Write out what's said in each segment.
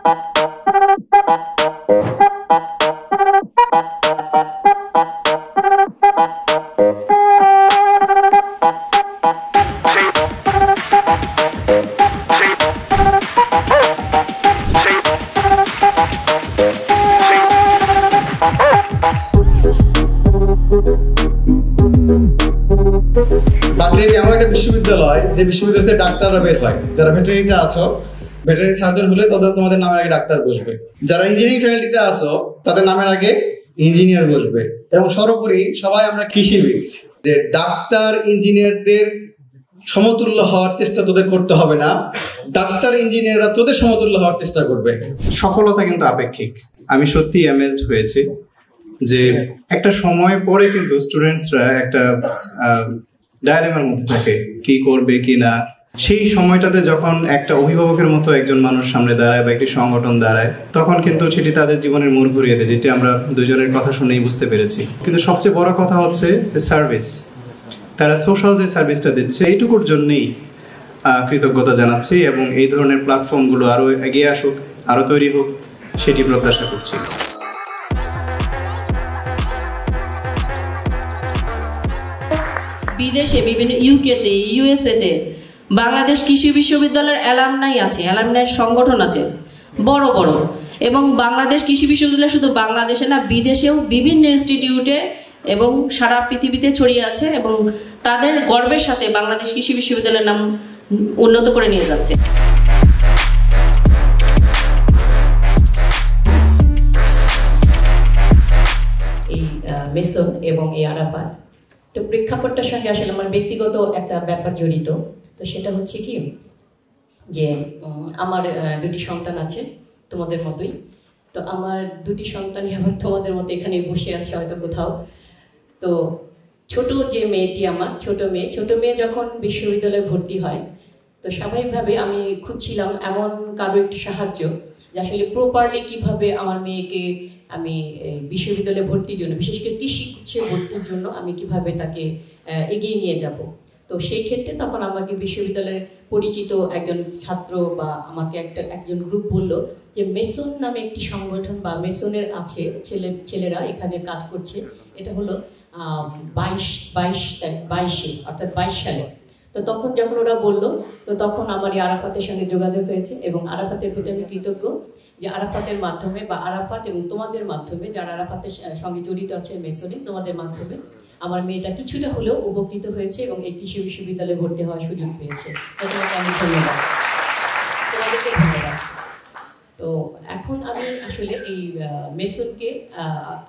বাকলিয়ারি এমন একটা বিশ্ববিদ্যালয় যে বিশ্ববিদ্যালয়ে ডাক্তাররা বের হয়। যারা ভেটেরিনিতে আছো, ভেটেরিনারি সার্জন হলে তোমাদের নামের আগে ডাক্তার বসবে। যারা ইঞ্জিনিয়ারিং ফ্যাকাল্টিতে আছো তাদের নামের আগে ইঞ্জিনিয়ার বসবে। এবং সর্বোপরি সবাই আমরা কৃষিবিদ। যে ডাক্তার ইঞ্জিনিয়ারদের সমতুল্য হওয়ার চেষ্টা তোদের করতে হবে না, ডাক্তার ইঞ্জিনিয়াররা তোদের সমতুল্য হওয়ার চেষ্টা করবে। সফলতা কিন্তু আপেক্ষিক। আমি সত্যি অ্যামেজড হয়েছি যে একটা সময় পরে কিন্তু স্টুডেন্টসরা একটা ডায়লেমার মধ্যে থাকে, কি করবে কি না। সেই সময়টাতে যখন একটা অভিভাবকের মতো একজন মানুষ সামনে দাঁড়ায় বা একটি সংগঠন দাঁড়ায়, তখন কিন্তু সেটি তাদের জীবনের মোড় ঘুরিয়ে দেয়, যেটি আমরা দুজনের কথা শুনেই বুঝতে পেরেছি। কিন্তু সবচেয়ে বড় কথা হচ্ছে সার্ভিস। তারা সোশ্যাল যে সার্ভিসটা দিচ্ছে এইটুকুর জন্যই কৃতজ্ঞতা জানাচ্ছি এবং এই ধরনের প্ল্যাটফর্মগুলো আরো এগিয়ে আসুক, আরো তৈরি হোক, সেটি প্রত্যাশা করছি। বিদেশে বিভিন্ন ইউকেতে, ইউএসএতে বাংলাদেশ কৃষি বিশ্ববিদ্যালয়ের অ্যালামনাই আছে, অ্যালামনাই সংগঠন আছে বড় বড়। এবং বাংলাদেশ কৃষি বিশ্ববিদ্যালয় শুধু বাংলাদেশে না, বিদেশেও বিভিন্ন ইনস্টিটিউটে এবং সারা পৃথিবীতে ছড়িয়ে আছে এবং তাদের গর্বের সাথে বাংলাদেশ কৃষি বিশ্ববিদ্যালয়ের নাম উন্নত করে নিয়ে যাচ্ছে। এই মেসন এবং এই আরাফাত, তো প্রেক্ষাপটটার সঙ্গে আসলে আমার ব্যক্তিগত একটা ব্যাপার জড়িত। তো সেটা হচ্ছে কি যে আমার দুটি সন্তান আছে তোমাদের মতোই। তো আমার দুটি সন্তানই আবার তোমাদের মতো এখানে বসে আছে হয়তো কোথাও। তো ছোট যে মেয়েটি, আমার ছোট মেয়ে যখন বিশ্ববিদ্যালয়ে ভর্তি হয়, তো স্বাভাবিকভাবে আমি খুঁজছিলাম এমন কারো একটি সাহায্য যে আসলে প্রপারলি কিভাবে আমার মেয়েকে আমি বিশ্ববিদ্যালয়ে ভর্তির জন্য, বিশেষ করে কৃষি ভর্তির জন্য আমি কিভাবে তাকে এগিয়ে নিয়ে যাব। তো সেই ক্ষেত্রে তখন আমাকে বিশ্ববিদ্যালয়ের পরিচিত একজন ছাত্র বা আমাকে একজন গ্রুপ বলল যে মেসন নামে একটি সংগঠন বা মেসনের আছে ছেলেরা এখানে কাজ করছে। এটা হলো 22 অর্থাৎ 22 সালে। তো তখন যখন ওরা বললো, তো তখন আমার এই আরাফাতের সঙ্গে যোগাযোগ হয়েছে এবং আরাফাতের প্রতি আমি কৃতজ্ঞ যে আরাফাতের মাধ্যমে বা আরাফাত এবং তোমাদের মাধ্যমে, যারা আরাফাতের সঙ্গে জড়িত আছে মেসনে, তোমাদের মাধ্যমে আমার মেয়েটা কিছুটা হলেও উপকৃত হয়েছে এবং এই কৃষি বিশ্ববিদ্যালয়ে ভর্তি হওয়ার সুযোগ পেয়েছে। তোমাকে আমি ধন্যবাদ, তোমাদেরকে ধন্যবাদ। তো এখন আমি আসলে এই মেসনকে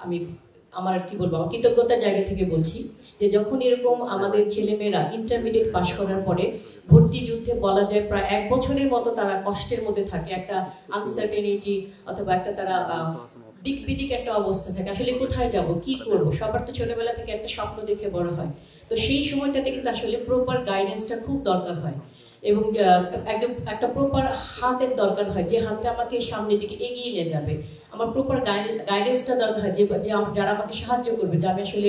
আমি আমার কি বলবো, আমার কৃতজ্ঞতার জায়গা থেকে বলছি যে যখন এরকম আমাদের ছেলেমেয়েরা ইন্টারমিডিয়েট পাশ করার পরে ভর্তি যুদ্ধে বলা যায় প্রায় 1 বছরের মতো তারা কষ্টের মধ্যে থাকে, একটা আনসার্টেনিটি অথবা একটা তারা দিক বিদিক একটা অবস্থা থাকে, আসলে কোথায় যাব, কি করব। সবার তো ছোটবেলা থেকে একটা স্বপ্ন দেখে বড় হয়। তো সেই সময়টাতে কিন্তু আসলে প্রপার গাইডেন্সটা খুব দরকার হয় এবং একদম একটা প্রপার হাতের দরকার হয়, যে হাতটা আমাকে সামনের দিকে এগিয়ে নিয়ে যাবে। আমার প্রপার গাইডেন্সটা দরকার হয়, যে যারা আমাকে সাহায্য করবে, যে আমি আসলে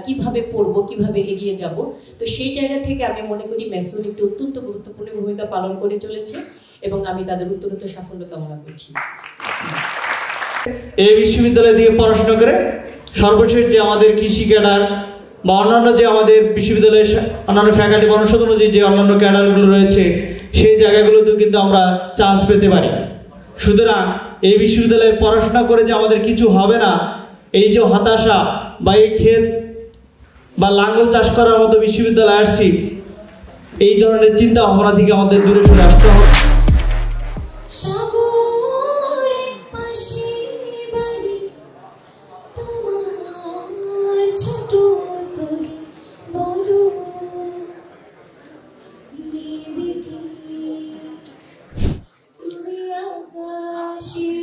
কিভাবে পড়বো, কিভাবে এগিয়ে যাব। তো সেই জায়গা থেকে আমি মনে করি মেসন একটি অত্যন্ত গুরুত্বপূর্ণ ভূমিকা পালন করে চলেছে এবং আমি তাদের উত্তরোত্তর সাফল্য কামনা করছি। এই বিশ্ববিদ্যালয় থেকে পড়াশোনা করে সর্বশেষ যে আমাদের কৃষি ক্যাডার বা অন্যান্য যে আমাদের বিশ্ববিদ্যালয়ের অন্যান্য ফ্যাকাল্টি অনুষদ অনুযায়ী যে অন্যান্য ক্যাডারগুলো রয়েছে, সেই জায়গাগুলোতেও কিন্তু আমরা চান্স পেতে পারি। সুতরাং এই বিশ্ববিদ্যালয়ে পড়াশোনা করে যে আমাদের কিছু হবে না, এই যে হতাশা বা এই ক্ষেত বা লাঙ্গল চাষ করার মতো বিশ্ববিদ্যালয়ে আসছি, এই ধরনের চিন্তা ভাবনা থেকে আমাদের দূরে সরে আসতে হবে। She